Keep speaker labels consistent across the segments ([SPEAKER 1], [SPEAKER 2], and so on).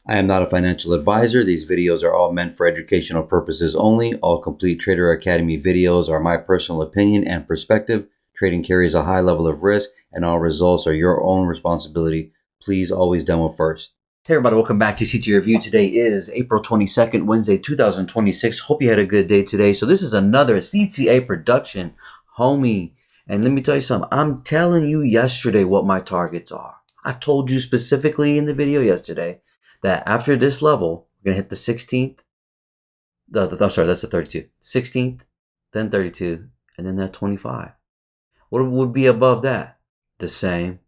[SPEAKER 1] I am not a financial advisor. These videos are all meant for educational purposes only. All Complete Trader Academy videos are my personal opinion and perspective. Trading carries a high level of risk, and all results are your own responsibility. Please always demo first. Hey everybody, welcome back to CT Review. Today is April 22nd, Wednesday, 2026. Hope you had a good day today. So this is another CTA production, homie. And let me tell you something. I'm telling you yesterday what my targets are. I told you specifically in the video yesterday that after this level, we're going to hit the 16th. I'm sorry, that's the 32. 16th, then 32, and then that 25. What would be above that? The same.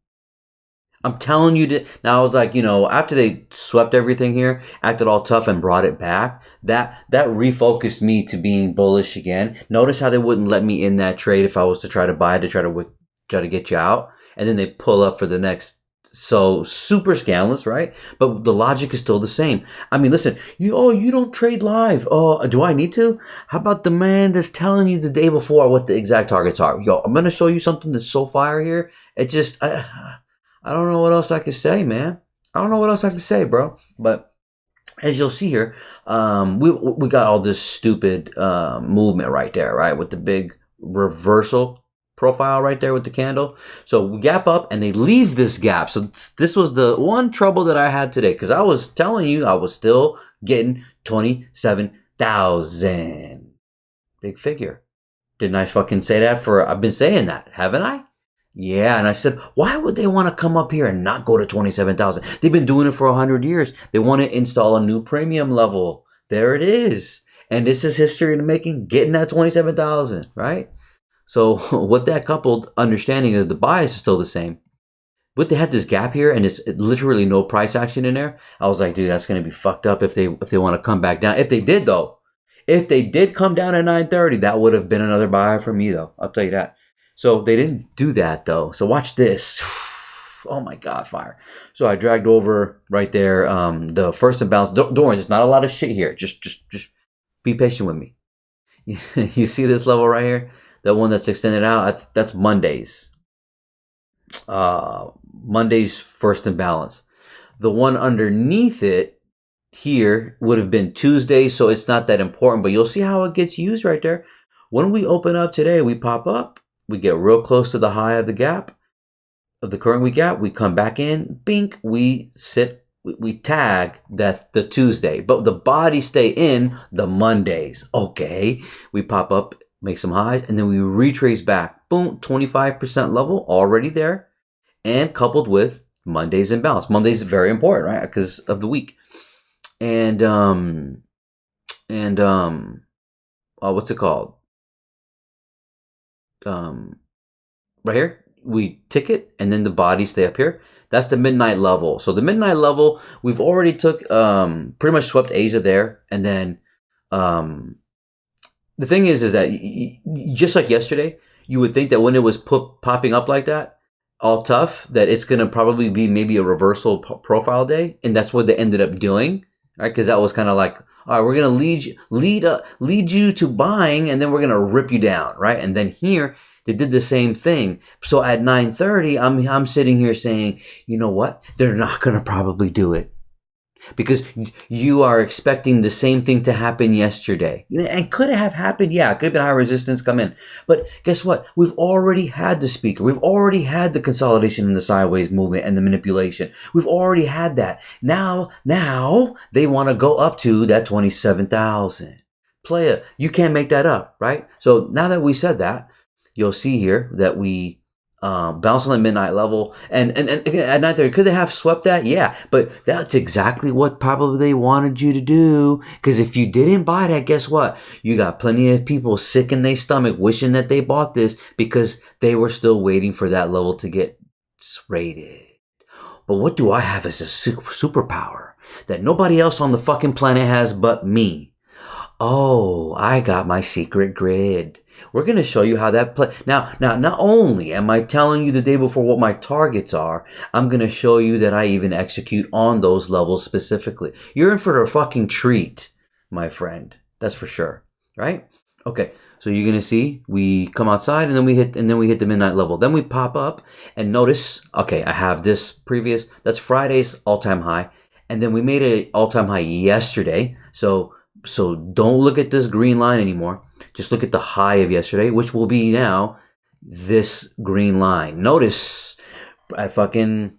[SPEAKER 1] I'm telling you that. Now I was like, after they swept everything here, acted all tough and brought it back, that refocused me to being bullish again. Notice how they wouldn't let me in that trade if I was to try to buy it to try to get you out, and then they pull up for the next. So super scandalous, right? But the logic is still the same. I mean, listen, you don't trade live. Oh, do I need to? How about the man that's telling you the day before what the exact targets are? I'm gonna show you something that's so fire here. It just I don't know what else I could say, man. I don't know what else I could say, bro. But as you'll see here, we got all this stupid movement right there, right, with the big reversal profile right there with the candle. So we gap up and they leave this gap. So this was the one trouble that I had today, because I was telling you I was still getting 27,000. Big figure. Didn't I fucking say that I've been saying that, haven't I? Yeah, and I said, why would they want to come up here and not go to 27,000? They've been doing it for 100 years. They want to install a new premium level. There it is. And this is history in the making, getting that 27,000, right? So with that coupled understanding of the bias is still the same. But they had this gap here and it's literally no price action in there. I was like, dude, that's going to be fucked up if they want to come back down. If they did, though, if they did come down at 930, that would have been another buy for me, though. I'll tell you that. So they didn't do that, though. So watch this. Oh my God, fire. So I dragged over right there the first imbalance. Don't worry, there's not a lot of shit here. Just be patient with me. You see this level right here? The one that's extended out, that's Monday's. Monday's first imbalance. The one underneath it here would have been Tuesday, so it's not that important, but you'll see how it gets used right there. When we open up today, we pop up, we get real close to the high of the gap, of the current week gap, we come back in, bink, we tag that the Tuesday, but the body stay in the Mondays. Okay, we pop up, make some highs, and then we retrace back. Boom, 25% level already there, and coupled with Monday's imbalance. Monday's very important, right? Because of the week. And what's it called? Right here, we tick it, and then the body stay up here. That's the midnight level. So the midnight level, we've already took pretty much swept Asia there, and then the thing is that just like yesterday, you would think that when it was popping up like that, all tough, that it's going to probably be maybe a reversal profile day. And that's what they ended up doing, right? Because that was kind of like, all right, we're going to lead you to buying, and then we're going to rip you down, right? And then here, they did the same thing. So at 9:30, I'm sitting here saying, you know what? They're not going to probably do it, because you are expecting the same thing to happen yesterday. And could it have happened? Yeah, it could have been high resistance come in. But guess what? We've already had the speaker. We've already had the consolidation and the sideways movement and the manipulation. We've already had that. Now they want to go up to that 27,000. Playa, you can't make that up, right? So now that we said that, you'll see here that we bounce on the midnight level, and again at 9:30, could they have swept that? Yeah, but that's exactly what probably they wanted you to do. Because if you didn't buy that, guess what? You got plenty of people sick in their stomach wishing that they bought this, because they were still waiting for that level to get rated. But what do I have as a superpower that nobody else on the fucking planet has but me? Oh, I got my secret grid. We're going to show you how that play. Now, not only am I telling you the day before what my targets are, I'm going to show you that I even execute on those levels specifically. You're in for a fucking treat, my friend. That's for sure. Right? Okay. So you're going to see we come outside, and then we hit the midnight level. Then we pop up and notice, okay, I have this previous, that's Friday's all-time high. And then we made an all-time high yesterday. So don't look at this green line anymore. Just look at the high of yesterday, which will be now this green line. Notice at fucking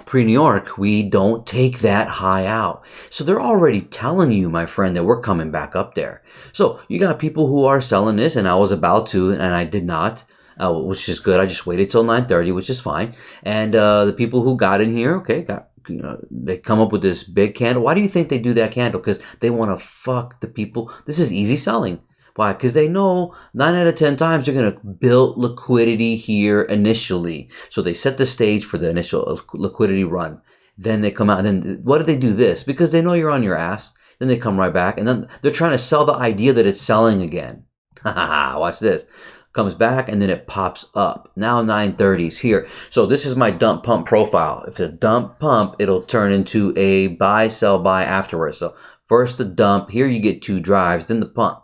[SPEAKER 1] pre-New York, we don't take that high out. So they're already telling you, my friend, that we're coming back up there. So you got people who are selling this, and I was about to, and I did not, which is good. I just waited till 9:30, which is fine. And the people who got in here, okay, they come up with this big candle. Why do you think they do that candle? Because they want to fuck the people. This is easy selling. Why? Because they know 9 out of 10 times you're going to build liquidity here initially. So they set the stage for the initial liquidity run. Then they come out, and then why do they do this? Because they know you're on your ass. Then they come right back, and then they're trying to sell the idea that it's selling again. Watch this. Comes back, and then it pops up. Now 9:30 is here. So this is my dump pump profile. If it's a dump pump, it'll turn into a buy, sell, buy afterwards. So first the dump. Here you get 2 drives, then the pump.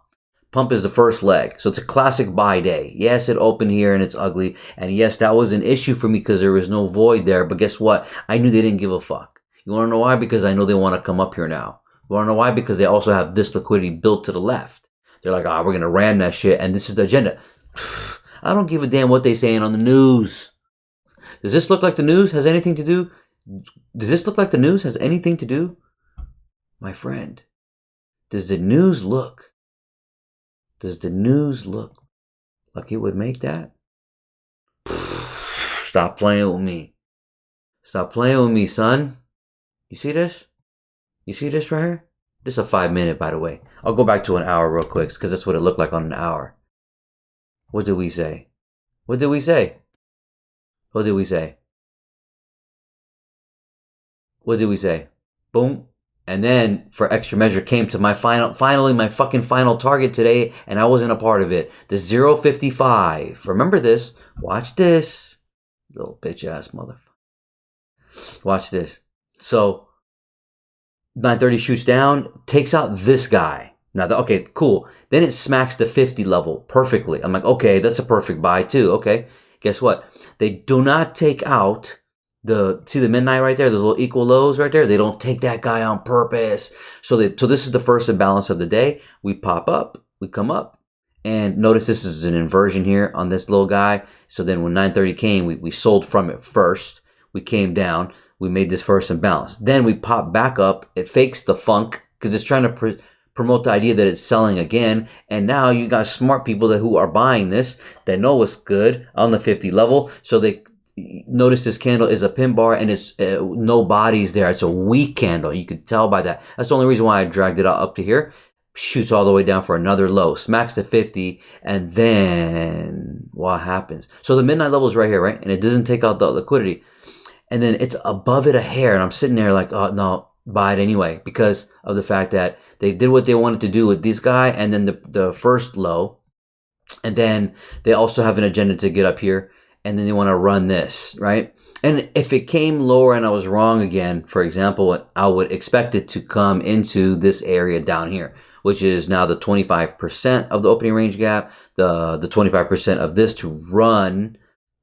[SPEAKER 1] Pump is the first leg. So it's a classic buy day. Yes, it opened here and it's ugly. And yes, that was an issue for me because there was no void there. But guess what? I knew they didn't give a fuck. You want to know why? Because I know they want to come up here now. You want to know why? Because they also have this liquidity built to the left. They're like, we're going to ram that shit. And this is the agenda. I don't give a damn what they're saying on the news. Does this look like the news has anything to do? Does this look like the news has anything to do? My friend, does the news look like it would make that? Stop playing with me. Stop playing with me, son. You see this? You see this right here? This is a 5-minute, by the way. I'll go back to an hour real quick because that's what it looked like on an hour. What did we say? What did we say? What did we say? What did we say? Boom. And then, for extra measure, came to my finally my fucking final target today, and I wasn't a part of it. The 0.55. Remember this. Watch this. Little bitch ass motherfucker. Watch this. So, 9:30 shoots down, takes out this guy. Now, okay, cool. Then it smacks the 50 level perfectly. I'm like, okay, that's a perfect buy too. Okay, guess what? They do not take out see the midnight right there, those little equal lows right there. They don't take that guy on purpose. So this is the first imbalance of the day. We pop up, we come up, and notice this is an inversion here on this little guy. So then when 9:30 came, we sold from it first. We came down, we made this first imbalance. Then we pop back up. It fakes the funk because it's trying to promote the idea that it's selling again. And now you got smart people who are buying this, that know what's good on the 50 level. So they notice this candle is a pin bar and it's no bodies there. It's a weak candle. You can tell by that. That's the only reason why I dragged it up to here. Shoots all the way down for another low, smacks the 50, and then what happens? So the midnight level is right here, right? And it doesn't take out the liquidity. And then it's above it a hair, and I'm sitting there like, oh no, buy it anyway, because of the fact that they did what they wanted to do with this guy and then the first low. And then they also have an agenda to get up here. And then they want to run this, right? And if it came lower and I was wrong again, for example, I would expect it to come into this area down here, which is now the 25% of the opening range gap, the 25% of this to run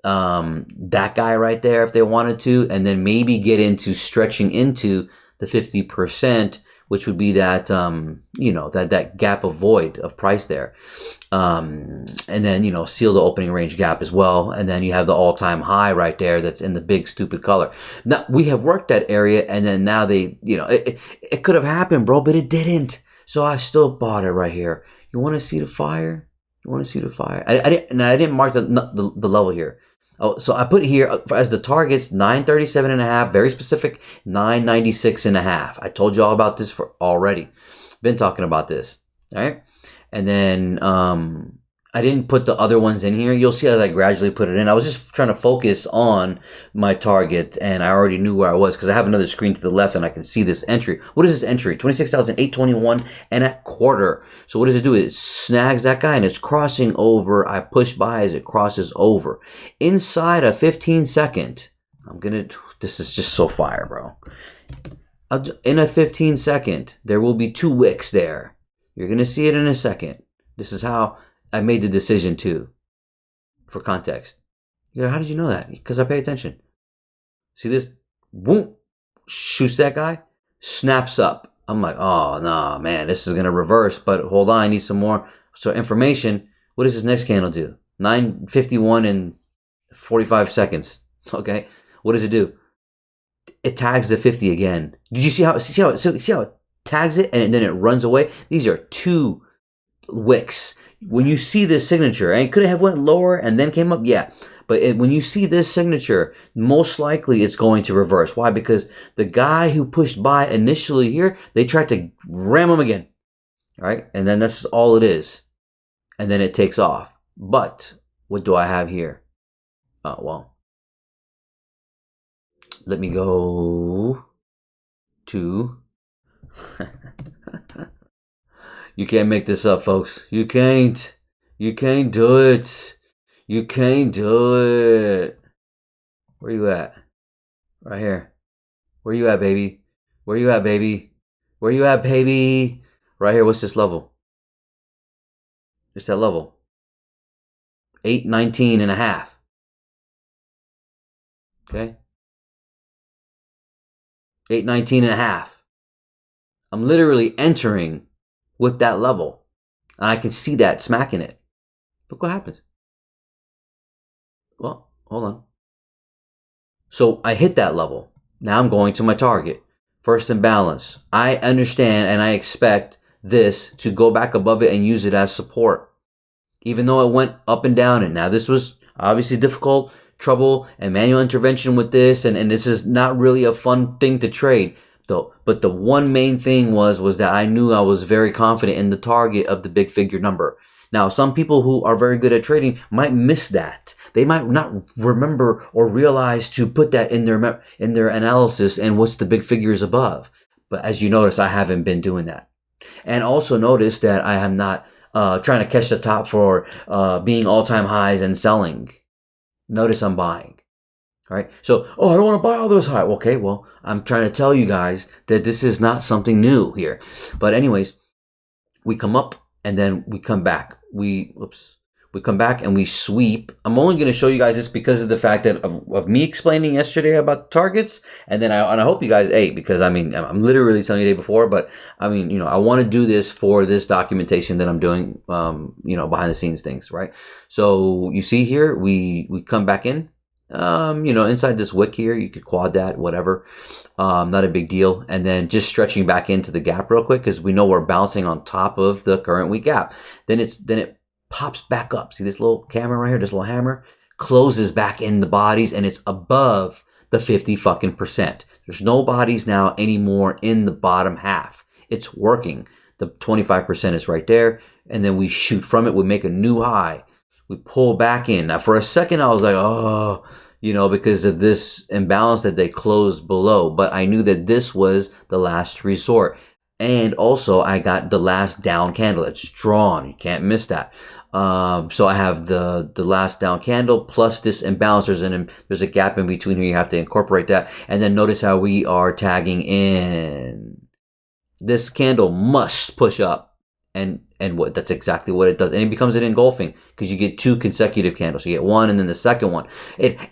[SPEAKER 1] that guy right there if they wanted to, and then maybe get into stretching into the 50%, which would be that, that gap of void of price there. And then, seal the opening range gap as well. And then you have the all-time high right there that's in the big stupid color. Now, we have worked that area, and then now they, it could have happened, bro, but it didn't. So I still bought it right here. You want to see the fire? You want to see the fire? I didn't mark the level here. Oh, so I put here as the targets 937.5, very specific, 996.5. I told you all about this already. Been talking about this. All right. And then I didn't put the other ones in here. You'll see as I gradually put it in. I was just trying to focus on my target, and I already knew where I was because I have another screen to the left and I can see this entry. What is this entry? 26,821 and a quarter. So what does it do? It snags that guy and it's crossing over. I push by as it crosses over. Inside a 15-second, this is just so fire, bro. In a 15-second, there will be 2 wicks there. You're going to see it in a second. This is how I made the decision too, for context. How did you know that? Because I pay attention. See this? Boom. Shoots that guy. snaps up. I'm like, oh, nah, man, this is going to reverse. But hold on, I need some more. So information, what does this next candle do? 9:51 and 45 seconds. Okay. What does it do? It tags the 50 again. Did you see how it tags it and then it runs away? These are two wicks. When you see this signature, and it could have went lower and then came up, yeah. But when you see this signature, most likely it's going to reverse. Why? Because the guy who pushed buy initially here, they tried to ram him again. All right? And then that's all it is. And then it takes off. But what do I have here? Oh, well. Let me go to... You can't make this up, folks. You can't. You can't do it. You can't do it. Where you at? Right here. Where you at, baby? Where you at, baby? Where you at, baby? Right here. What's this level? It's that level. 819 and a half. Okay? 819 and a half. I'm literally entering with that level. And I can see that smacking it. Look what happens. Well, hold on. So I hit that level. Now I'm going to my target. First imbalance. I understand and I expect this to go back above it and use it as support. Even though it went up and down. And now this was obviously difficult, trouble, and manual intervention with this. And this is not really a fun thing to trade. But the one main thing was that I knew I was very confident in the target of the big figure number. Now, some people who are very good at trading might miss that. They might not remember or realize to put that in their analysis and what's the big figures above. But as you notice, I haven't been doing that. And also notice that I am not trying to catch the top for being all-time highs and selling. Notice I'm buying. All right. So, I don't want to buy all those high. Okay. Well, I'm trying to tell you guys that this is not something new here. But anyways, we come up and then we come back. We come back and we sweep. I'm only going to show you guys this because of the fact that of me explaining yesterday about targets. And then I hope you guys ate, because I mean, I'm literally telling you the day before, but I mean, I want to do this for this documentation that I'm doing, behind the scenes things, right? So you see here, we come back in. Inside this wick here, you could quad that, whatever. Not a big deal. And then just stretching back into the gap real quick, because we know we're bouncing on top of the current week gap. Then it pops back up. See this little camera right here, this little hammer closes back in the bodies, and it's above the 50%. There's no bodies now anymore in the bottom half. It's working. The 25% is right there. And then we shoot from it. We make a new high. We pull back in. Now, for a second, I was like, because of this imbalance that they closed below. But I knew that this was the last resort. And also, I got the last down candle. It's drawn. You can't miss that. So I have the last down candle plus this imbalance. There's a gap in between here. You have to incorporate that. And then notice how we are tagging in. This candle must push up. And what that's exactly what it does. And it becomes an engulfing, because you get two consecutive candles. You get one and then the second one.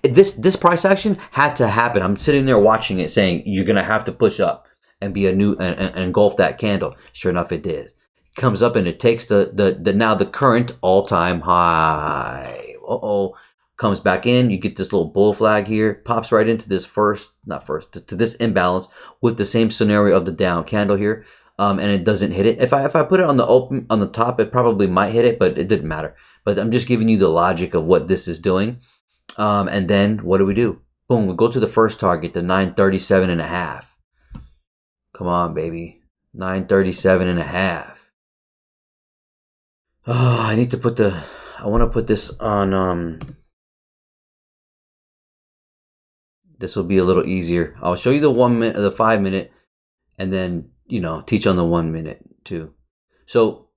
[SPEAKER 1] This price action had to happen. I'm sitting there watching it saying, you're going to have to push up and be and engulf that candle. Sure enough, it did. It comes up and it takes the current all-time high. Comes back in. You get this little bull flag here. Pops right into this to this imbalance with the same scenario of the down candle here. And it doesn't hit it. If I put it on the top, it probably might hit it, but it didn't matter. But I'm just giving you the logic of what this is doing. And then what do? Boom, we go to the first target, the 937 and a half. Come on, baby. 937 and a half. I need to I want to put this on, this will be a little easier. I'll show you the 1 minute, the 5 minute, and then teach on the 1 minute too. So,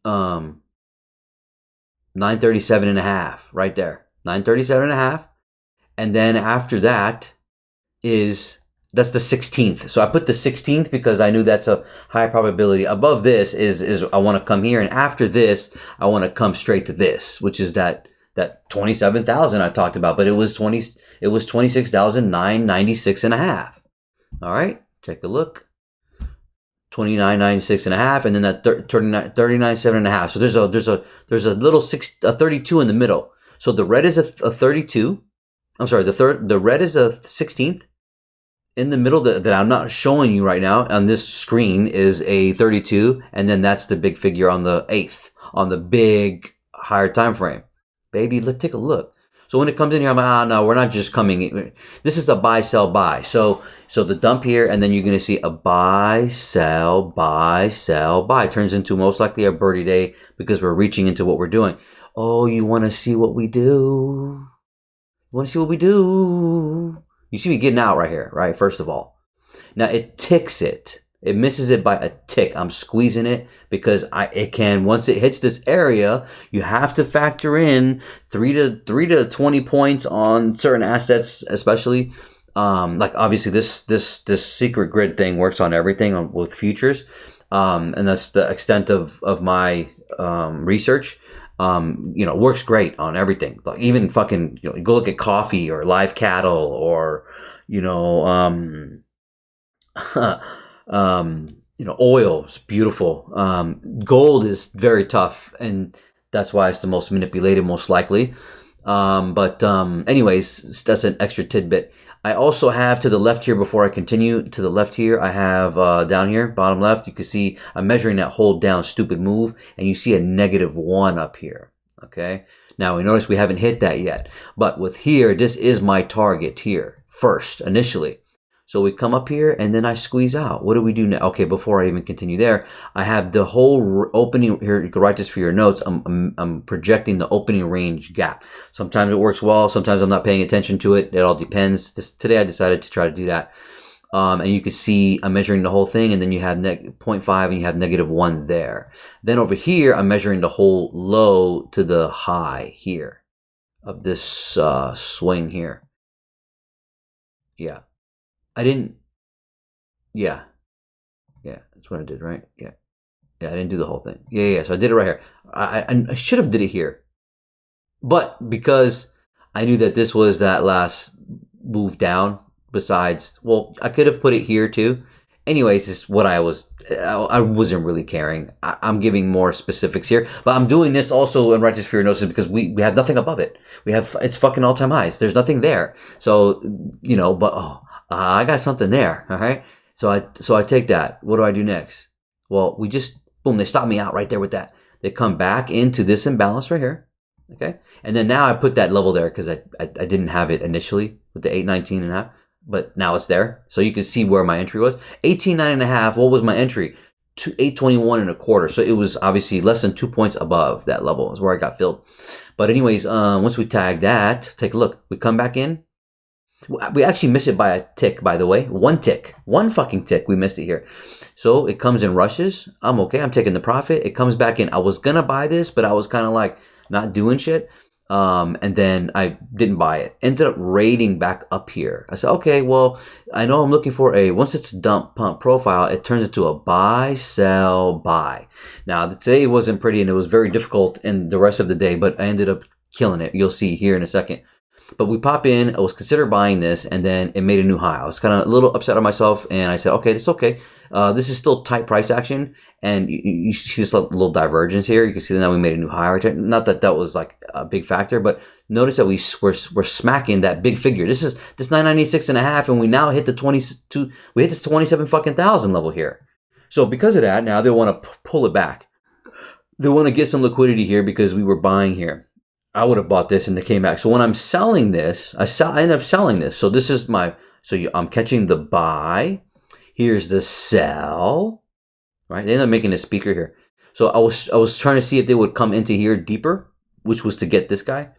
[SPEAKER 1] 937 and a half right there, 937 and a half. And then after that that's the 16th. So I put the 16th because I knew that's a high probability. Above this is I want to come here. And after this, I want to come straight to this, which is that 27,000 I talked about, but it was 26,996 and a half. All right. Take a look. 29.96 and a half, and then that 39.7 and a half. So there's a little 32 in the middle. So the red is a 32. I'm sorry, the red is a 16th. In the middle that I'm not showing you right now on this screen is a 32, and then that's the big figure on the 8th on the big higher time frame. Baby, let's take a look. So when it comes in here, I'm like, no, we're not just coming in. This is a buy, sell, buy. So the dump here, and then you're going to see a buy, sell, buy, sell, buy. Turns into most likely a birdie day because we're reaching into what we're doing. Oh, you want to see what we do? You want to see what we do? You see me getting out right here, right? First of all. Now it ticks it. It misses it by a tick. I'm squeezing it because it can, once it hits this area, you have to factor in 3 to 20 points on certain assets, especially. Like obviously this secret grid thing works on everything with futures. And that's the extent of my research. Works great on everything. Like even fucking, you go look at coffee or live cattle or, oil is beautiful. Gold is very tough, and that's why it's the most manipulated, most likely. Anyways, that's an extra tidbit. I also have to the left here, before I continue, to the left here, I have down here, bottom left, you can see I'm measuring that hold down stupid move, and you see a -1 up here. Okay. Now we notice we haven't hit that yet, but with here, this is my target here first, initially. So we come up here and then I squeeze out. What do we do now? Okay, before I even continue there, I have the whole opening here. You can write this for your notes. I'm projecting the opening range gap. Sometimes it works well. Sometimes I'm not paying attention to it. It all depends. Today I decided to try to do that. And you can see I'm measuring the whole thing, and then you have 0.5 and you have -1 there. Then over here, I'm measuring the whole low to the high here of this swing here. Yeah. Yeah, that's what I did, right? Yeah, I didn't do the whole thing. Yeah, so I did it right here. I should have did it here, but because I knew that this was that last move down, besides, well, I could have put it here too. Anyways, it's what I wasn't really caring. I'm giving more specifics here, but I'm doing this also in Righteous Fear Notices because we have nothing above it. It's fucking all-time highs. There's nothing there. So, but I got something there. All right. So I take that. What do I do next? Well, boom, they stop me out right there with that. They come back into this imbalance right here. Okay. And then now I put that level there because I didn't have it initially with the 819 and a half, but now it's there. So you can see where my entry was. 18.9 and a half. What was my entry? 821 and a quarter. So it was obviously less than 2 points above that level is where I got filled. But anyways, once we tag that, take a look. We come back in. We actually miss it by a tick, by the way. One fucking tick. We missed it here. So it comes in rushes. I'm okay. I'm taking the profit. It comes back in. I was going to buy this, but I was kind of like not doing shit. And then I didn't buy it. Ended up raiding back up here. I said, okay, well, I know I'm looking for once it's a dump pump profile, it turns into a buy, sell, buy. Now, today wasn't pretty and it was very difficult in the rest of the day, but I ended up killing it. You'll see here in a second. But we pop in, I was considered buying this, and then it made a new high. I was kind of a little upset on myself, and I said, okay, it's okay. This is still tight price action, and you see this little divergence here. You can see that now we made a new high right there. Not that that was like a big factor, but notice that we're smacking that big figure. This is this 996 and a half, and we now hit the 22. We hit this 27 fucking thousand level here. So because of that, now they want to pull it back. They want to get some liquidity here because we were buying here. I would have bought this and they came back. So when I'm selling this, I end up selling this. So this is I'm catching the buy. Here's the sell, right? They end up making a speaker here. So I was trying to see if they would come into here deeper, which was to get this guy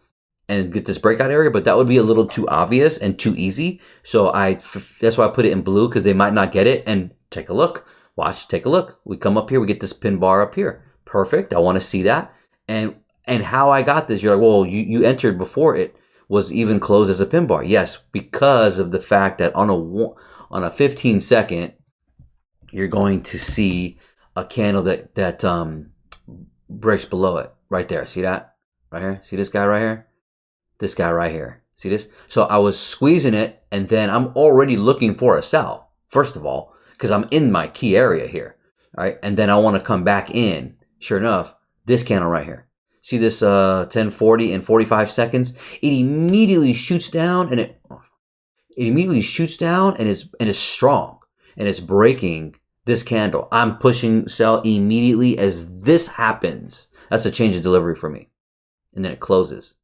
[SPEAKER 1] and get this breakout area, but that would be a little too obvious and too easy. So that's why I put it in blue, because they might not get it. And take a look. Watch, take a look. We come up here, we get this pin bar up here. Perfect. I want to see that. And how I got this, you're like, well, you entered before it was even closed as a pin bar. Yes, because of the fact that on a 15 second, you're going to see a candle that breaks below it right there. See that right here? See this guy right here? This guy right here. See this? So I was squeezing it, and then I'm already looking for a sell, first of all. because I'm in my key area here. All right. And then I want to come back in. Sure enough, this candle right here. See this 1040 in 45 seconds? It immediately shoots down and it immediately shoots down and it's strong and it's breaking this candle. I'm pushing sell immediately as this happens. That's a change of delivery for me. And then it closes.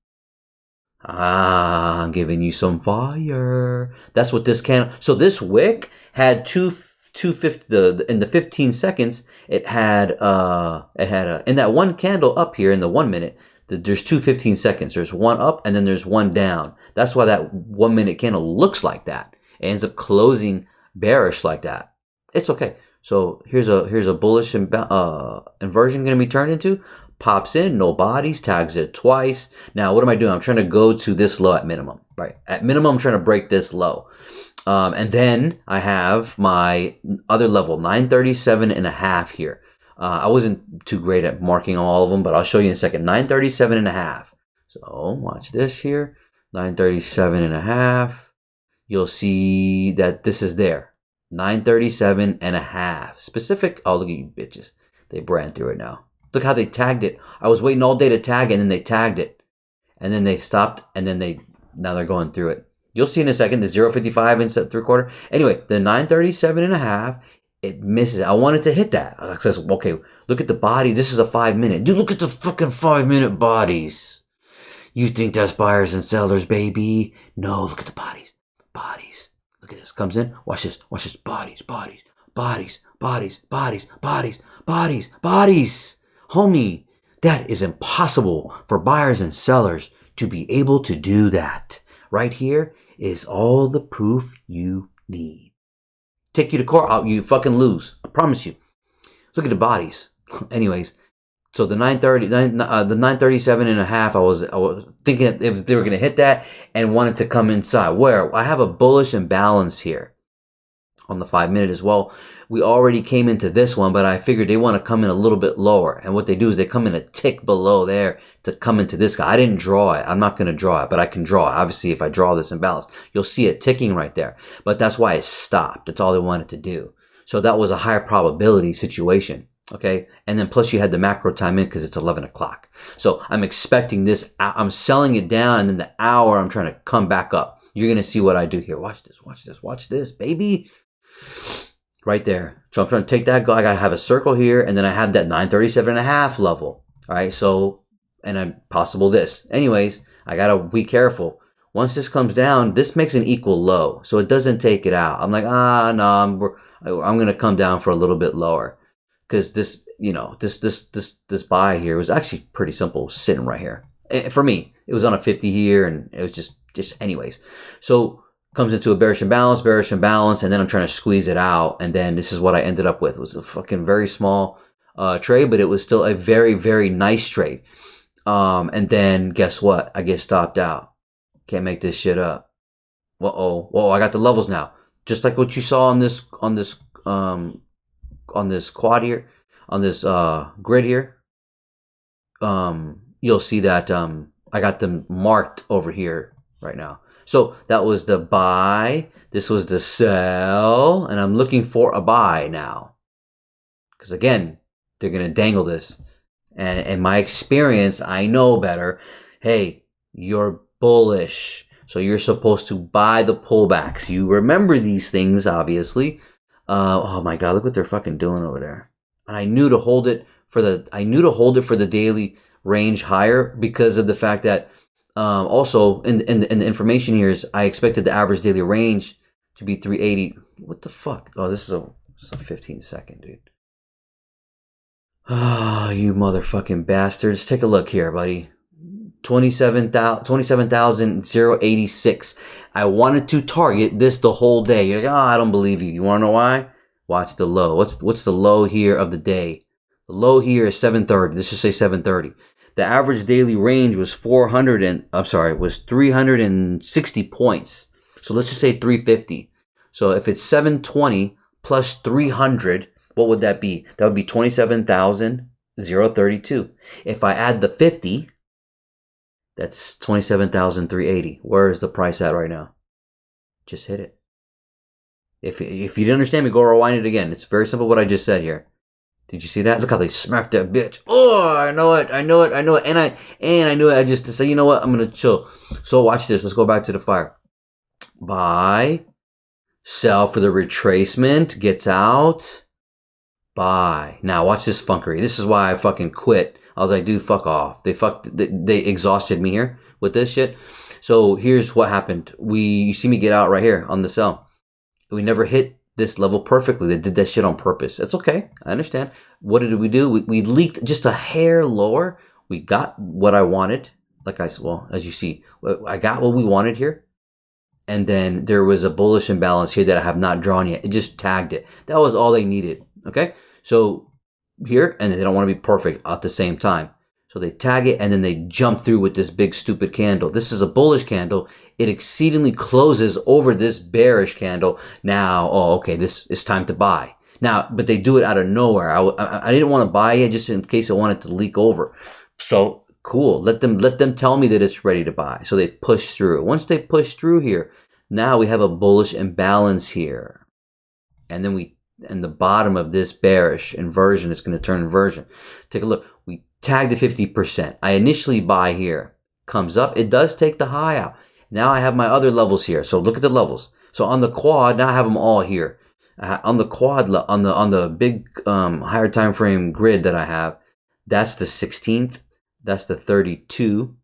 [SPEAKER 1] I'm giving you some fire. That's what this candle. So this wick had 250 in the 15 seconds. It had in that one candle up here in the 1 minute. There's 2 15 seconds. There's one up and then there's one down. That's why that 1 minute candle looks like that. It ends up closing bearish like that. It's okay. So here's a bullish inversion going to be turned into. Pops in, no bodies, tags it twice. Now, what am I doing? I'm trying to go to this low at minimum, right? At minimum, I'm trying to break this low. And then I have my other level, 937.5 here. I wasn't too great at marking all of them, but I'll show you in a second. 937.5. So watch this here. 937.5. You'll see that this is there. 937.5. Specific. Oh, look at you bitches. They ran through it now. Look how they tagged it. I was waiting all day to tag it, and then they tagged it. And then they stopped, and then now they're going through it. You'll see in a second, the 0.55 instead of 3/4. Anyway, the 937.5, it misses. I wanted to hit that. I says, okay, look at the body. This is a 5 minute. Dude, look at the fucking 5 minute bodies. You think that's buyers and sellers, baby? No, look at the bodies. Bodies. Look at this. Comes in. Watch this. Watch this. Bodies, bodies, bodies, bodies, bodies, bodies, bodies, bodies. Homie, that is impossible for buyers and sellers to be able to do that. Right here is all the proof you need. Take you to court, you fucking lose. I promise you. Look at the bodies. Anyways, so the 937.5, I was thinking if they were going to hit that and wanted to come inside. Where I have a bullish imbalance here on the 5 minute as well. We already came into this one, but I figured they want to come in a little bit lower. And what they do is they come in a tick below there to come into this guy. I didn't draw it. I'm not going to draw it, but I can draw it. Obviously, if I draw this imbalance, you'll see it ticking right there. But that's why it stopped. That's all they wanted to do. So that was a higher probability situation. Okay. And then plus you had the macro time in because it's 11 o'clock. So I'm expecting this. I'm selling it down. And then the hour I'm trying to come back up. You're going to see what I do here. Watch this. Watch this. Watch this, baby. Right there. So I'm trying to take that. I got to have a circle here. And then I have that 937.5 level. All right. So, and I'm possible this. Anyways, I got to be careful. Once this comes down, this makes an equal low. So it doesn't take it out. I'm like, no, I'm going to come down for a little bit lower. Because this, this buy here was actually pretty simple, sitting right here. For me, it was on a 50 here, and it was just anyways. So comes into a bearish imbalance, and then I'm trying to squeeze it out, and then this is what I ended up with. It was a fucking very small trade, but it was still a very, very nice trade. And then guess what? I get stopped out. Can't make this shit up. Whoa! I got the levels now, just like what you saw on this quad here, on this grid here. You'll see that I got them marked over here right now. So that was the buy. This was the sell. And I'm looking for a buy now. Because again, they're going to dangle this. And in my experience, I know better. Hey, you're bullish. So you're supposed to buy the pullbacks. You remember these things, obviously. Oh my God, look what they're fucking doing over there. And I knew to hold it for the daily range higher because of the fact that also in the information here is I expected the average daily range to be 380. What the fuck? Oh, this is a 15 second, dude. Oh, you motherfucking bastards. Take a look here, buddy. 27,086. I wanted to target this the whole day. You're like, I don't believe you. You want to know why? Watch the low. What's the low here of the day? The low here is 730. Let's just say 730. The average daily range was 360 points. So let's just say 350. So if it's 720 plus 300, what would that be? That would be 27,032. If I add the 50, that's 27,380. Where is the price at right now? Just hit it. If you didn't understand me, go rewind it again. It's very simple what I just said here. Did you see that? Look how they smacked that bitch. Oh, I know it. And I knew it. I just to say, you know what? I'm gonna chill. So watch this. Let's go back to the fire. Buy, sell for the retracement. Gets out. Buy. Now watch this funkery. This is why I fucking quit. I was like, dude, fuck off. They exhausted me here with this shit. So here's what happened. You see me get out right here on the sell. We never hit this level perfectly. They did that shit on purpose. That's okay. I understand. What did we do? We leaked just a hair lower. We got what I wanted. Like I said, well, as you see, I got what we wanted here. And then there was a bullish imbalance here that I have not drawn yet. It just tagged it. That was all they needed. Okay. So here, and they don't want to be perfect at the same time. So they tag it and then they jump through with this big stupid candle. This is a bullish candle. It exceedingly closes over this bearish candle. Now, oh, okay, this is time to buy. Now, but they do it out of nowhere. I didn't want to buy it just in case I wanted to leak over. So cool. Let them tell me that it's ready to buy. So they push through. Once they push through here, now we have a bullish imbalance here. And then and the bottom of this bearish inversion is going to turn inversion. Take a look. We tagged the 50%. I initially buy here. Comes up. It does take the high out. Now I have my other levels here. So look at the levels. So on the quad, now I have them all here. On the quad, on the big higher time frame grid that I have, that's the 16th. That's the 32.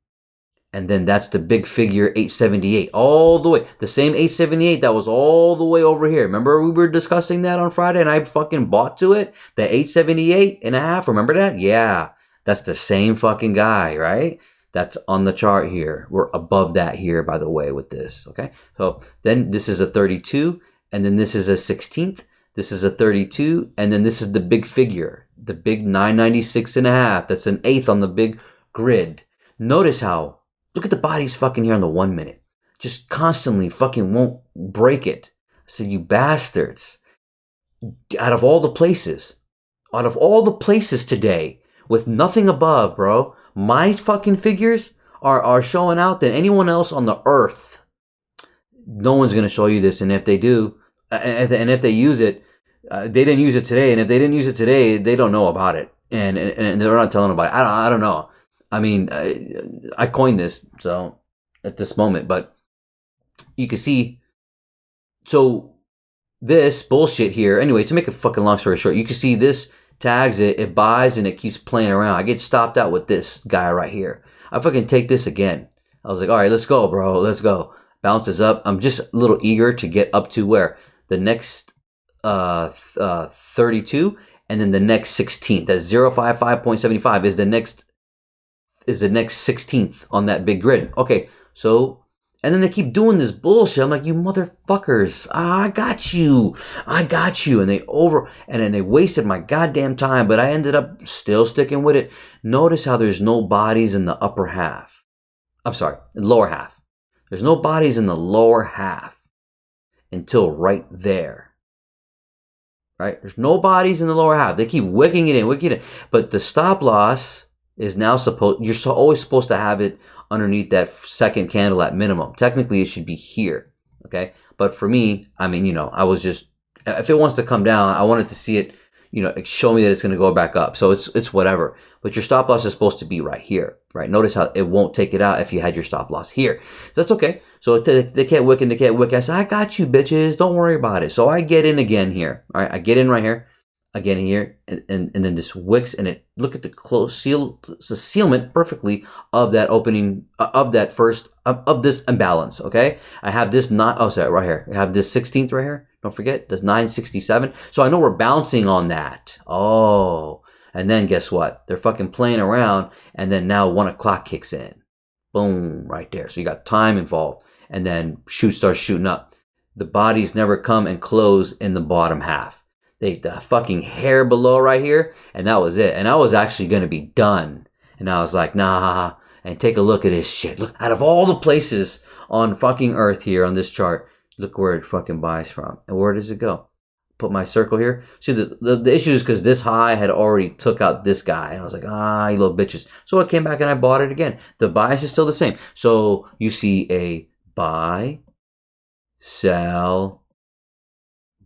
[SPEAKER 1] And then that's the big figure 878 all the way. The same 878 that was all the way over here. Remember we were discussing that on Friday and I fucking bought to it? The 878 and a half. Remember that? Yeah. That's the same fucking guy, right? That's on the chart here. We're above that here, by the way, with this. Okay. So then this is a 32 and then this is a 16th. This is a 32 and then this is the big figure, the big 996 and a half. That's an eighth on the big grid. Notice how, look at the bodies fucking here on the 1 minute. Just constantly fucking won't break it. I said, you bastards. Out of all the places today, with nothing above, bro, my fucking figures are showing out than anyone else on the earth. No one's going to show you this. And if they do, and if they use it, they didn't use it today. And if they didn't use it today, they don't know about it. And they're not telling about it. I don't know. I mean, I coined this, so at this moment, but you can see, so this bullshit here, anyway, to make a fucking long story short, you can see this tags it, it buys, and it keeps playing around. I get stopped out with this guy right here. I fucking take this again. I was like, all right, let's go, bro. Let's go. Bounces up. I'm just a little eager to get up to where? The next 32, and then the next 16th. That 055.75 is the next 16th on that big grid. Okay, so, and then they keep doing this bullshit. I'm like, you motherfuckers, I got you. And then they wasted my goddamn time, but I ended up still sticking with it. Notice how there's no bodies in the upper half. I'm sorry, lower half. There's no bodies in the lower half until right there. Right? There's no bodies in the lower half. They keep wicking it in. But the stop loss is now you're always supposed to have it underneath that second candle at minimum. Technically, it should be here, okay? But for me, I mean, I was just, if it wants to come down, I wanted to see it, show me that it's going to go back up. So it's whatever. But your stop loss is supposed to be right here, right? Notice how it won't take it out if you had your stop loss here. So that's okay. So they can't wick. I said, I got you, bitches. Don't worry about it. So I get in again here. All right, I get in right here. Again here, and then this wicks, and it, look at the sealment perfectly of that opening, of that first, of this imbalance, okay? I have this right here. I have this 16th right here. Don't forget, this 967. So I know we're bouncing on that. Oh, and then guess what? They're fucking playing around, and then now 1 o'clock kicks in. Boom, right there. So you got time involved, and then starts shooting up. The bodies never come and close in the bottom half. The fucking hair below right here, and that was it. And I was actually going to be done. And I was like, nah. And take a look at this shit. Look, out of all the places on fucking earth here on this chart, look where it fucking buys from. And where does it go? Put my circle here. See, the issue is because this high had already took out this guy. And I was like, you little bitches. So I came back and I bought it again. The bias is still the same. So you see a buy, sell,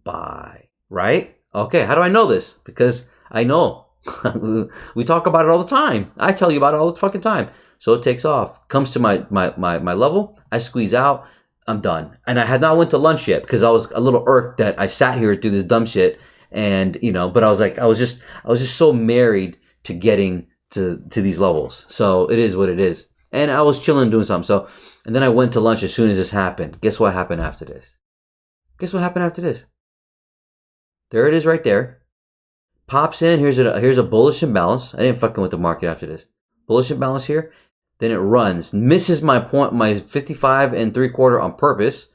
[SPEAKER 1] buy, right? Okay, how do I know this? Because I know. We talk about it all the time. I tell you about it all the fucking time. So it takes off. Comes to my level. I squeeze out. I'm done. And I had not went to lunch yet because I was a little irked that I sat here through this dumb shit. And but I was like, I was just so married to getting to these levels. So it is what it is. And I was chilling doing something. So, and then I went to lunch as soon as this happened. Guess what happened after this? Guess what happened after this? There it is right there. Pops in. Here's a bullish imbalance. I didn't fucking with the market after this. Bullish imbalance here. Then it runs. Misses my 55 and 3/4 on purpose.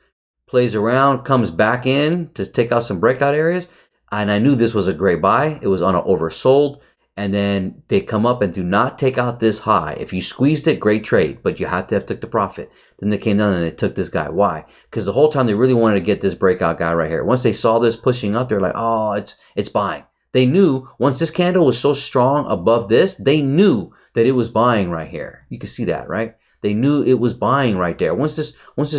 [SPEAKER 1] Plays around. Comes back in to take out some breakout areas. And I knew this was a great buy. It was on an oversold. And then they come up and do not take out this high. If you squeezed it, great trade, but you have to have took the profit. Then they came down and they took this guy. Why? Because the whole time they really wanted to get this breakout guy right here. Once they saw this pushing up, they're like, oh, it's buying. They knew once this candle was so strong above this, they knew that it was buying right here. You can see that, right? They knew it was buying right there. Once this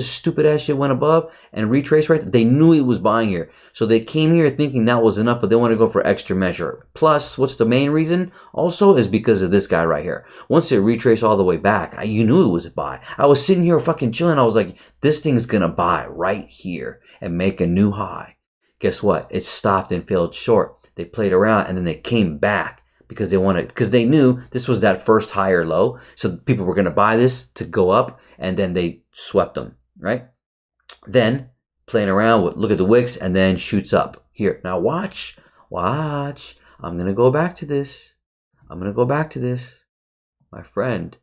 [SPEAKER 1] stupid ass shit went above and retraced right there, they knew it was buying here. So they came here thinking that was enough, but they want to go for extra measure. Plus, what's the main reason? Also is because of this guy right here. Once it retraced all the way back, you knew it was a buy. I was sitting here fucking chilling. I was like, this thing's gonna buy right here and make a new high. Guess what? It stopped and failed short. They played around and then they came back. Because they knew this was that first higher low. So people were going to buy this to go up and then they swept them, right? Then playing around with, look at the wicks and then shoots up here. Now watch. I'm going to go back to this. My friend.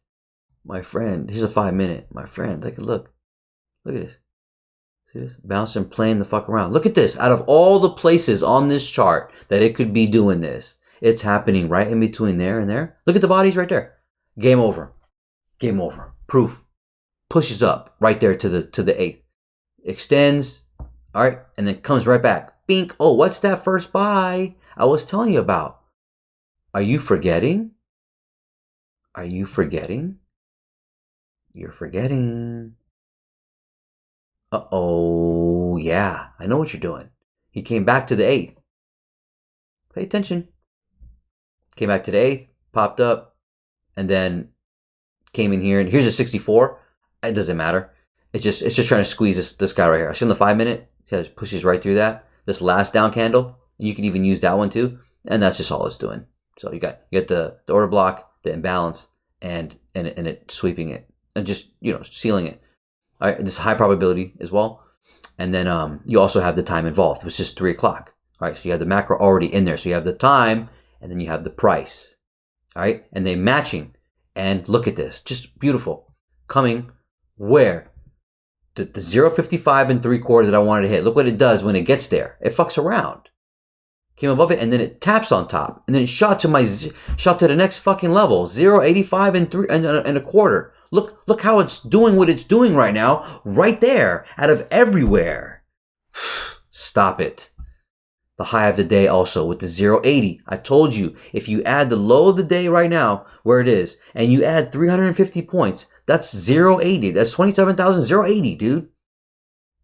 [SPEAKER 1] Here's a 5 minute. My friend, take a look. Look at this. See this? Bouncing, playing the fuck around. Look at this. Out of all the places on this chart that it could be doing this, it's happening right in between there and there. Look at the bodies right there. Game over. Proof. Pushes up right there to the 8th. Extends. All right. And then comes right back. Bink. Oh, what's that first buy I was telling you about? Are you forgetting? You're forgetting. Uh-oh. Yeah. I know what you're doing. He came back to the 8th. Pay attention. Came back to the 8th, popped up, and then came in here. And here's a 64. It doesn't matter. It's just trying to squeeze this guy right here. I see on the 5 minute, see how it pushes right through that. This last down candle, and you can even use that one too. And that's just all it's doing. So you got the order block, the imbalance, and it sweeping it and just sealing it. All right, this is high probability as well. And then you also have the time involved, which is 3 o'clock. All right, so you have the macro already in there. So you have the time. And then you have the price, all right? And they matching. And look at this, just beautiful. Coming where? The 0.55 and 3/4 that I wanted to hit. Look what it does when it gets there. It fucks around. Came above it and then it taps on top. And then it shot to the next fucking level. 0.85 and 3.25. Look how it's doing what it's doing right now. Right there, out of everywhere. Stop it. The high of the day also with the 0.80. I told you, if you add the low of the day right now, where it is, and you add 350 points, that's 0.80. That's 27,080, dude.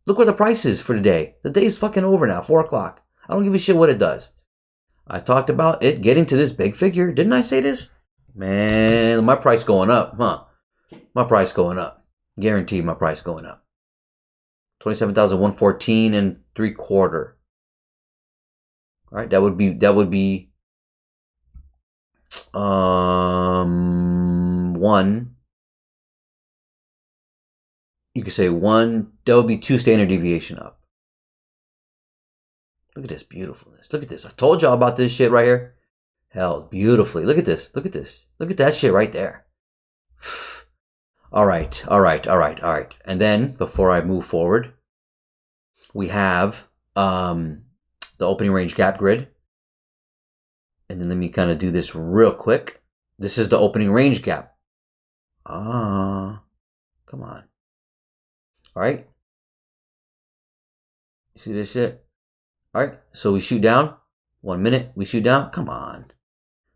[SPEAKER 1] Look where the price is for the day. The day is fucking over now, 4 o'clock. I don't give a shit what it does. I talked about it getting to this big figure. Didn't I say this? Man, my price going up, huh? My price going up. Guaranteed my price going up. 27,114 and 3/4. All right, that would be one. You could say one. That would be 2 standard deviation up. Look at this beautifulness. Look at this. I told y'all about this shit right here. Held beautifully. Look at this. Look at this. Look at that shit right there. All right. And then before I move forward, we have the opening range gap grid. And then let me kind of do this real quick. This is the opening range gap. Come on. All right. You see this shit? All right. So we shoot down. 1 minute. We shoot down. Come on.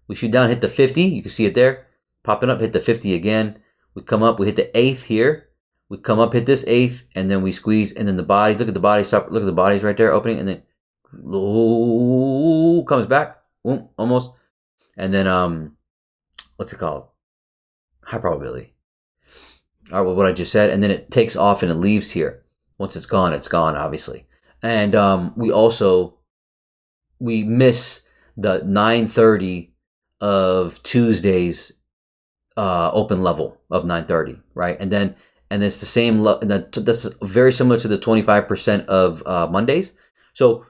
[SPEAKER 1] We shoot down, hit the 50. You can see it there. Popping up, hit the 50 again. We come up, we hit the 8th here. We come up, hit this 8th, and then we squeeze, and then the bodies. Look at the bodies. Look at the bodies right there opening, and then Ooh, comes back. Ooh, almost. And then what's it called? High probability. All right, well, what I just said, and then it takes off and it leaves here. Once it's gone, obviously. And we miss the 9:30 of Tuesday's open level of 9:30, right? And it's the same. That's very similar to the 25% of Mondays. So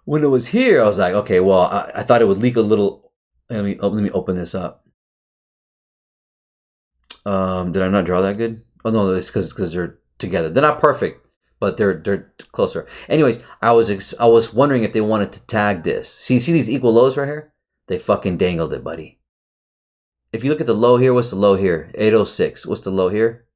[SPEAKER 1] when it was here, I was like, okay, well, I thought it would leak a little. Let me open this up. Did I not draw that good? Oh no, it's because they're together. They're not perfect, but they're closer. Anyways, I was wondering if they wanted to tag this. See these equal lows right here? They fucking dangled it, buddy. If you look at the low here, what's the low here? 806. What's the low here?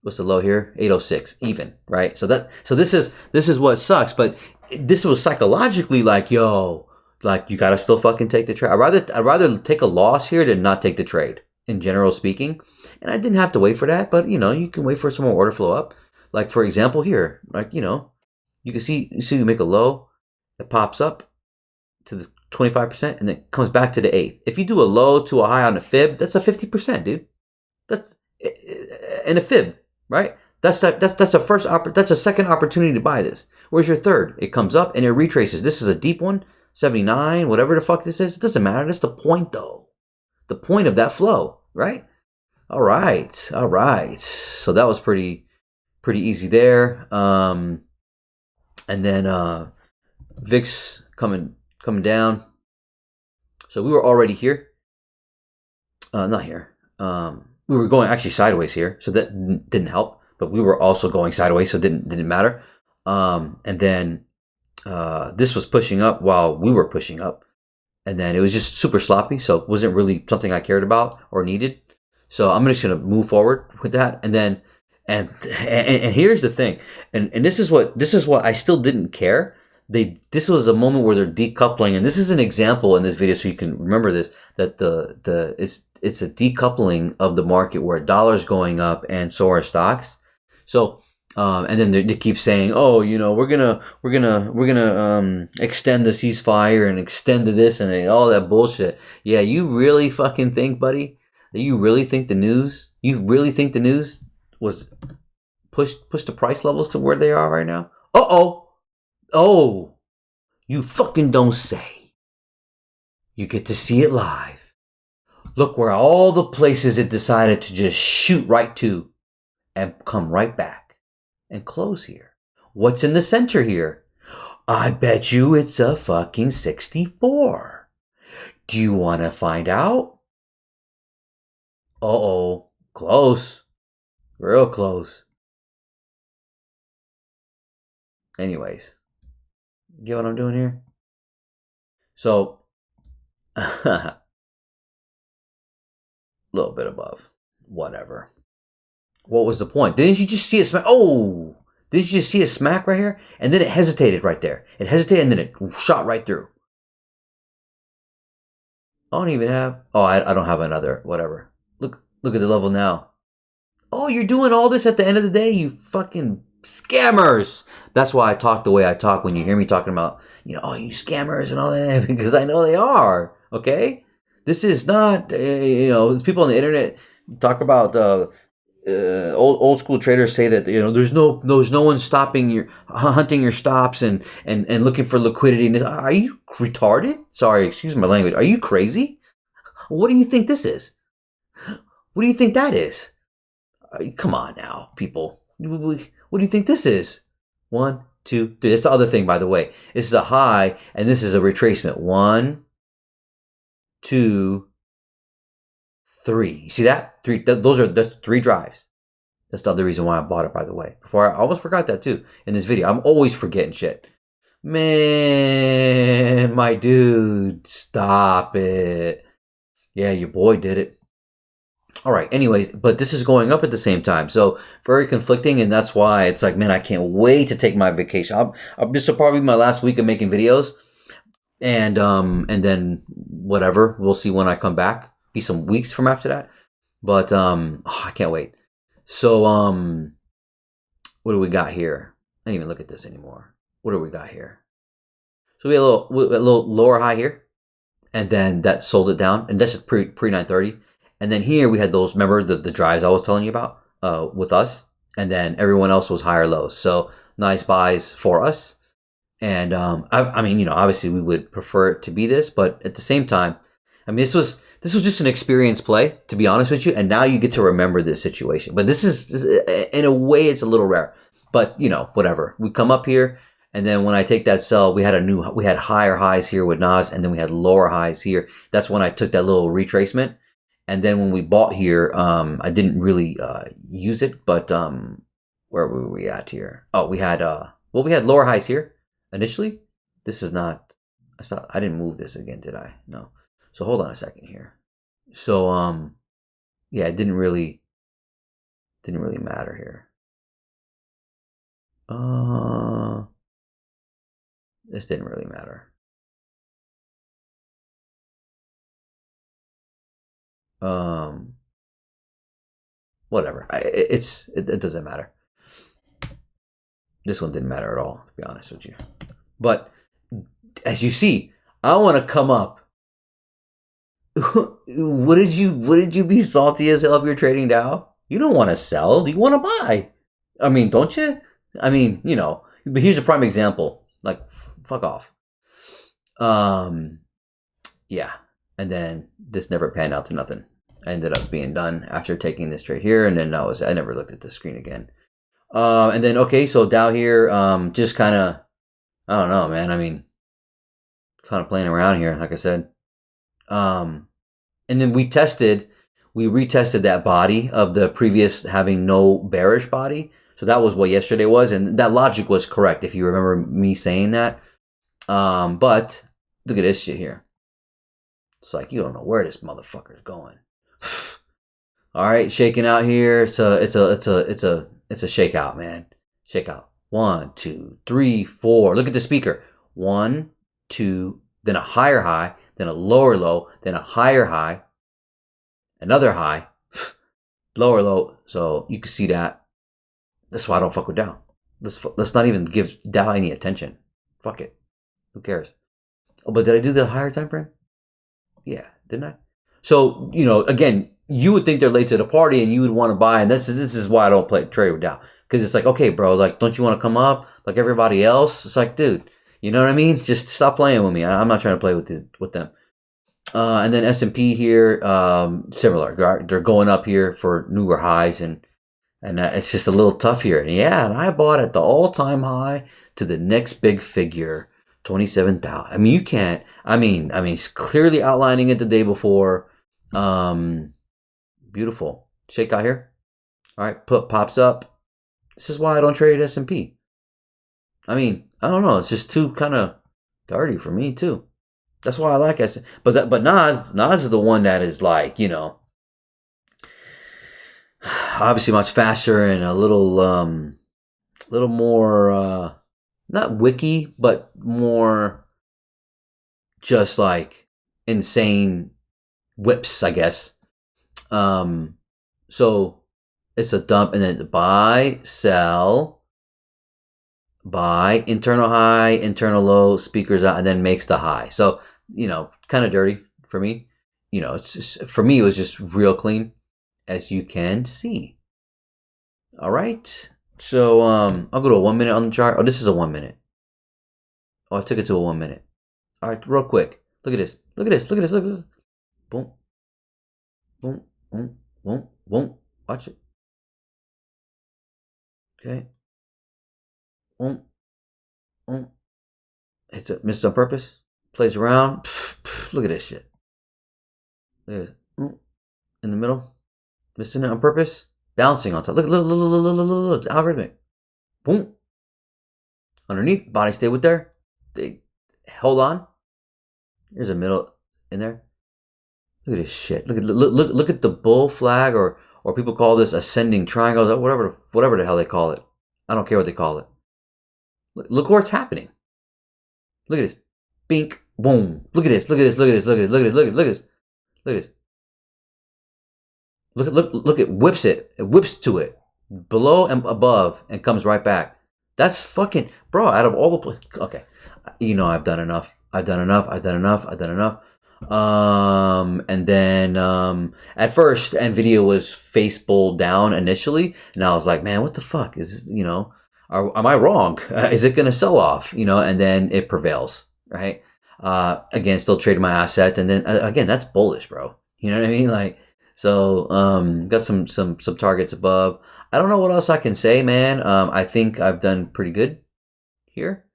[SPEAKER 1] What's the low here? 806. Even, right? So this is what sucks, but this was psychologically like, yo, like you gotta still fucking take the trade. I'd rather take a loss here than not take the trade, in general speaking. And I didn't have to wait for that, but you can wait for some more order flow up. Like for example here, like you can see you make a low, it pops up to the 25% and then comes back to the eighth. If you do a low to a high on a fib, that's a 50%, dude. That's in a fib, right? That's a that's a second opportunity to buy this. Where's your third? It comes up and it retraces. This is a deep one, 79, whatever the fuck this is. It doesn't matter. That's the point though. The point of that flow, right? All right. So that was pretty easy there. And then VIX coming down. So we were already here. Not here. We were going actually sideways here, so that didn't help. But we were also going sideways, so it didn't matter. And then this was pushing up while we were pushing up. And then it was just super sloppy, so it wasn't really something I cared about or needed. So I'm just gonna move forward with that. And then and here's the thing, and this is what I still didn't care. This was a moment where they're decoupling, and this is an example in this video, so you can remember this, that it's a decoupling of the market where dollar's going up and so are stocks. So and then they keep saying, oh, we're gonna extend the ceasefire and extend to this and all that bullshit. Yeah, you really fucking think, buddy, that you really think the news was push the price levels to where they are right now? Oh, you fucking don't say. You get to see it live. Look where all the places it decided to just shoot right to and come right back and close here. What's in the center here? I bet you it's a fucking 64. Do you want to find out? Uh-oh. Close. Real close. Anyways. Get what I'm doing here? So, a little bit above. Whatever. What was the point? Didn't you just see it smack? Oh! Didn't you just see a smack right here? And then it hesitated right there. It hesitated and then it shot right through. I don't even have... Oh, I don't have another. Whatever. Look at the level now. Oh, you're doing all this at the end of the day, you fucking scammers. That's why I talk the way I talk when you hear me talking about, oh, you scammers and all that, because I know they are, okay? This is not, people on the internet talk about, old school traders say that, there's no one hunting your stops and looking for liquidity. Are you retarded? Sorry, excuse my language. Are you crazy? What do you think this is? What do you think that is? Come on now, people. What do you think this is? 1, 2, 3. That's the other thing, by the way. This is a high, and this is a retracement. 1, 2, 3. You see that? 3. That's 3 drives. That's the other reason why I bought it, by the way. I almost forgot that too in this video. I'm always forgetting shit. Man, my dude, stop it. Yeah, your boy did it. All right, anyways, but this is going up at the same time. So very conflicting, and that's why it's like, man, I can't wait to take my vacation. This will probably be my last week of making videos. And then whatever. We'll see when I come back. Be some weeks from after that. But I can't wait. So what do we got here? I didn't even look at this anymore. What do we got here? So we had a little lower high here, and then that sold it down, and that's just pre 930. And then here we had those. Remember the drives I was telling you about with us, and then everyone else was higher lows. So nice buys for us. And I mean, obviously we would prefer it to be this, but at the same time, I mean, this was just an experience play, to be honest with you. And now you get to remember this situation. But this is, in a way, it's a little rare. But whatever. We come up here, and then when I take that sell, we had higher highs here with Nas, and then we had lower highs here. That's when I took that little retracement. And then when we bought here, I didn't really use it, but where were we at here? Oh, we had lower highs here initially. This is not. I didn't move this again, did I? No. So hold on a second here. So yeah, it didn't really matter here. This didn't really matter. Whatever. It doesn't matter. This one didn't matter at all, to be honest with you. But as you see, I want to come up. Wouldn't you be salty as hell if you're trading Dow? You don't want to sell. You want to buy. I mean, don't you? I mean, but here's a prime example. Like, fuck off. Yeah. And then this never panned out to nothing. I ended up being done after taking this trade here, and then I never looked at the screen again. And then okay, so Dow here, just kind of, I don't know, man. I mean, kind of playing around here, like I said. And then we retested that body of the previous having no bearish body. So that was what yesterday was, and that logic was correct if you remember me saying that. But look at this shit here. It's like you don't know where this motherfucker's going. All right, shaking out here. It's a shakeout, man. Shakeout. 1, 2, 3, 4. Look at the speaker. 1, 2, then a higher high, then a lower low, then a higher high, another high, lower low. So you can see that. That's why I don't fuck with Dow. Let's not even give Dow any attention. Fuck it. Who cares? Oh, but did I do the higher time frame? Yeah, didn't I? So, again, you would think they're late to the party and you would want to buy. And this is why I don't trade with Dow. Because it's like, okay, bro, like, don't you want to come up like everybody else? It's like, dude, you know what I mean? Just stop playing with me. I'm not trying to play with them. And then S&P here, similar. They're going up here for newer highs, and it's just a little tough here. Yeah, and I bought at the all-time high to the next big figure, 27,000. I mean, you can't. I mean, it's clearly outlining it the day before. Beautiful shakeout here. All right, pops up. This is why I don't trade S&P. I mean, I don't know. It's just too kind of dirty for me too. That's why I like S&P. But Nas is the one that is like, obviously much faster and a little more not wiki, but more just like insane whips, I guess. So it's a dump, and then buy, sell, buy, internal high, internal low, speakers out, and then makes the high. So, kind of dirty for me. It's just, for me, it was just real clean, as you can see. All right. So, I'll go to a 1 minute on the chart. Oh, this is a 1 minute. Oh, I took it to a 1 minute. All right, real quick. Look at this. Look at this. Look at this. Look at this. Boom. Boom. Boom. Boom. Boom. Watch it. Okay. Boom. Boom. It's missed on purpose. Plays around. Look at this shit. Look at this. In the middle. Missing it on purpose. Bouncing on top. Look. It's algorithmic. Boom. Underneath. Body stay with there. They hold on. There's a middle in there. Look at this shit. Look at the bull flag, or people call this ascending triangle, whatever the hell they call it. I don't care what they call it. Look where it's happening. Look at this. Bink. Boom. Look at this. Look at this. Look at this. Look at this. Look at this. Look at this. Look at this. Look at whips it. It whips to it. Below and above and comes right back. That's fucking, bro, out of all the okay. I've done enough. I've done enough. I've done enough. I've done enough. And then at first, Nvidia was face bull down initially, and I was like, man, what the fuck is this, am I wrong? Is it gonna sell off? And then it prevails, right? Again, still trading my asset, and then again, that's bullish, bro. You know what I mean? Like, so got some targets above. I don't know what else I can say, man. I think I've done pretty good here.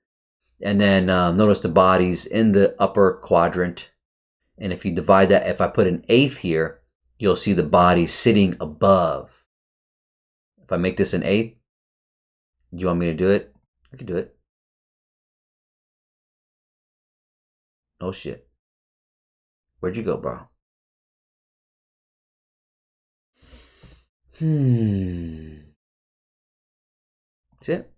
[SPEAKER 1] And then notice the bodies in the upper quadrant. And if you divide that, if I put an eighth here, you'll see the body sitting above. If I make this an eighth, do you want me to do it? I can do it. Oh shit. Where'd you go, bro? See it?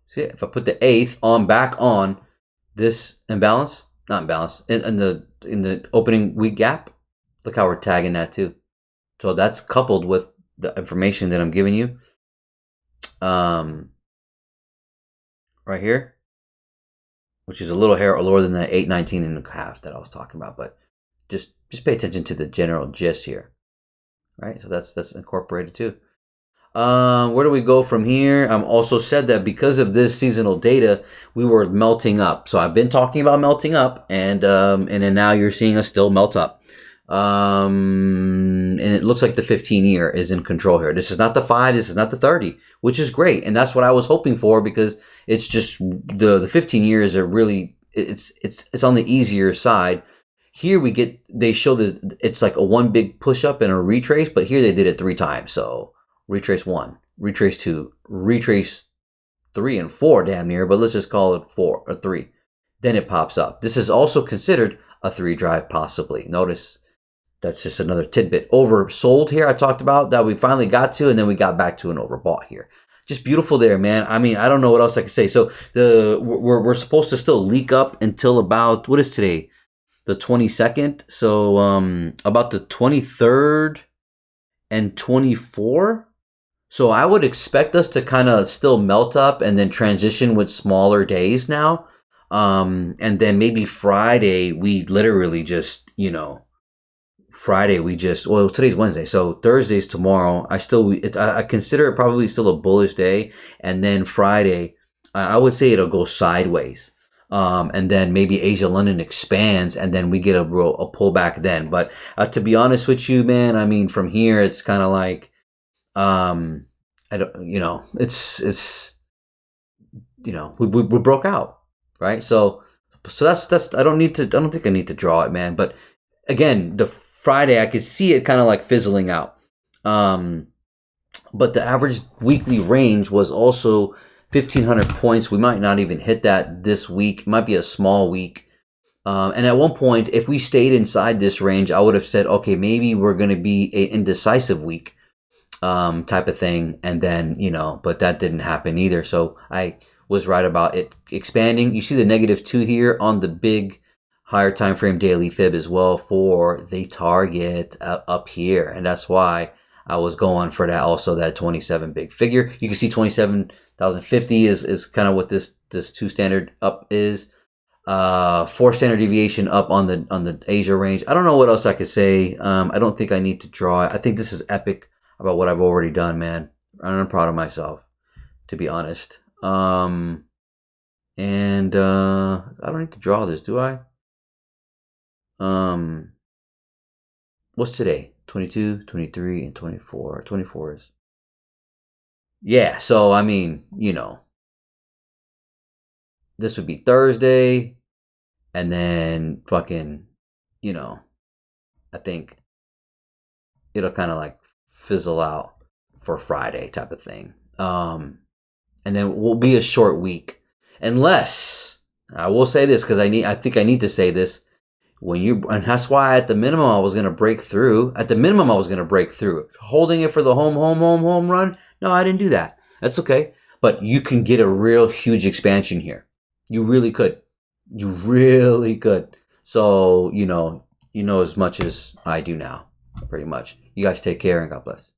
[SPEAKER 1] See it? If I put the eighth on back on this imbalance, not imbalance, in the opening week gap, look how we're tagging that too. So that's coupled with the information that I'm giving you. Right here, which is a little hair lower than the 819 and a half that I was talking about, but just pay attention to the general gist here, right? So that's incorporated too. Where do we go from here? I'm also said that because of this seasonal data, we were melting up. So I've been talking about melting up, and then now you're seeing us still melt up. And it looks like the 15-year is in control here. This is not the 5, this is not the 30, which is great, and that's what I was hoping for, because it's just the 15 years are really it's on the easier side. Here they show that it's like a one big push up and a retrace, but here they did it 3 times. So retrace 1, retrace 2, retrace 3 and 4 damn near, but let's just call it 4 or 3. Then it pops up. This is also considered a 3 drive possibly. Notice that's just another tidbit. Oversold here, I talked about that we finally got to, and then we got back to an overbought here. Just beautiful there, man. I mean, I don't know what else I can say. So we're supposed to still leak up until about, what is today? The 22nd. So about the 23rd and 24. So I would expect us to kind of still melt up and then transition with smaller days now. And then maybe Friday, we literally just, today's Wednesday, so Thursday's tomorrow. I consider it probably still a bullish day, and then Friday, I would say it'll go sideways, and then maybe Asia London expands, and then we get a pullback then. But to be honest with you, man, I mean, from here it's kind of like, I don't, it's we broke out, right? So that's I don't think I need to draw it, man. But again, the Friday, I could see it kind of like fizzling out. But the average weekly range was also 1,500 points. We might not even hit that this week. It might be a small week. And at one point, if we stayed inside this range, I would have said, okay, maybe we're going to be an indecisive week type of thing. And then, but that didn't happen either. So I was right about it expanding. You see the -2 here on the big higher time frame daily fib as well for the target up here, and that's why I was going for that. Also, that 27 big figure. You can see 27,050 is kind of what this 2 standard up is. 4 standard deviation up on the Asia range. I don't know what else I could say. I don't think I need to draw it. I think this is epic about what I've already done, man. I'm proud of myself, to be honest. And I don't need to draw this, do I? What's today? 22, 23, and 24. 24 is. Yeah, so I mean, this would be Thursday, and then fucking, I think it'll kind of like fizzle out for Friday type of thing. And then we'll be a short week, unless I will say this, because I think I need to say this. And that's why at the minimum I was going to break through. Holding it for the home run. No, I didn't do that. That's okay. But you can get a real huge expansion here. You really could. So, as much as I do now, pretty much. You guys take care and God bless.